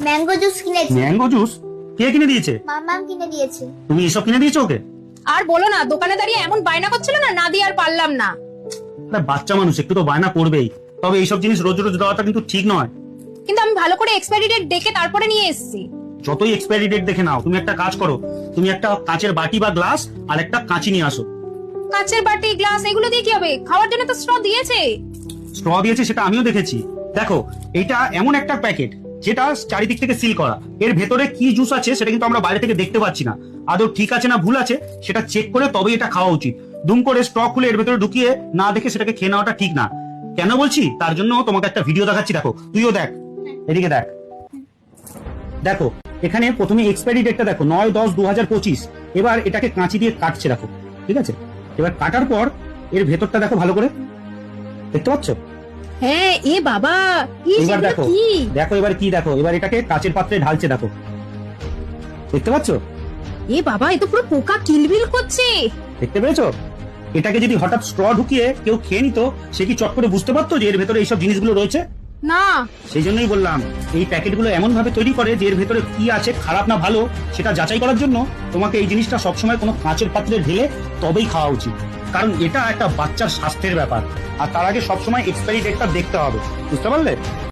Mango juice কিনেছি। Mango juice কে কিনে দিয়েছে? মাম্মাম কিনে দিয়েছে। তুমি এসব কিনে দিয়েছো ওকে? আর বলো না, দোকানে দাঁড়িয়ে এমন বায়না করছিল না, না দিয়ে আর পারলাম না। আরে বাচ্চা মানুষ একটু তো বায়না করবেই, তবে এইসব জিনিস রোজ রোজ দেওয়াটা কিন্তু ঠিক নয়। কিন্তু আমি ভালো করে এক্সপায়ারি ডেট দেখে তারপরে নিয়ে এসেছি। যতই এক্সপায়ারি ডেট দেখে নাও, তুমি একটা কাজ করো, তুমি একটা কাঁচের বাটি বা গ্লাস আর একটা কাঁচি নিয়ে আসো। কাঁচের বাটি, গ্লাস এগুলো দিয়ে কি হবে? খাওয়ার জন্য তো স্ট্র দিয়েছে। স্ট্র দিয়েছে সেটা আমিও দেখেছি। দেখো, এটা এমন একটা প্যাকেট যেটা চারিদিক থেকে সিল করা, এর ভেতরে কি জুস আছে সেটা কিন্তু আমরা বাইরে থেকে দেখতে পাচ্ছি না। আদৌ ঠিক আছে না ভুল আছে সেটা চেক করে তবেই এটা খাওয়া উচিত। দুম করে স্ট্র খুলে এর ভেতরে ঢুকিয়ে না দেখে সেটাকে খেয়ে নেওয়াটা ঠিক না। কেন বলছি তার জন্য তোমাকে একটা ভিডিও দেখাচ্ছি, দেখো, তুইও দেখ, এদিকে দেখ। দেখো, এখানে প্রথমে এক্সপায়ারি ডেটটা দেখো 9/10/2025। এবার এটাকে কাঁচি দিয়ে কাটছে, দেখো, ঠিক আছে? এবার কাটার পর এর ভেতরটা দেখো ভালো করে, দেখতে পাচ্ছ? হ্যাঁ, এ বাবা, এবার দেখো, দেখো এবার কি, দেখো এবার এটাকে কাচের পাত্রে ঢালছে, দেখো, দেখতে পাচ্ছ? এ বাবা, এ তো পুরো পোকা কিলবিল করছে। দেখতে পেয়েছো? এটাকে যদি হঠাৎ স্ট্র ঢুকিয়ে কেউ খেয়ে নিত, সে কি চট করে বুঝতে পারতো যে এর ভেতরে এইসব জিনিসগুলো রয়েছে? না, সেই জন্যই বললাম, এই প্যাকেটগুলো এমন ভাবে তৈরি করে যে এর ভেতরে কি আছে, খারাপ না ভালো, সেটা যাচাই করার জন্য তোমাকে এই জিনিসটা সবসময় কোনো কাঁচের পাত্রে ঢেলে তবেই খাওয়া উচিত। কারণ এটা একটা বাচ্চার স্বাস্থ্যের ব্যাপার, আর তার আগে সবসময় এক্সপায়ারি ডেটটা দেখতে হবে, বুঝতে পারলে?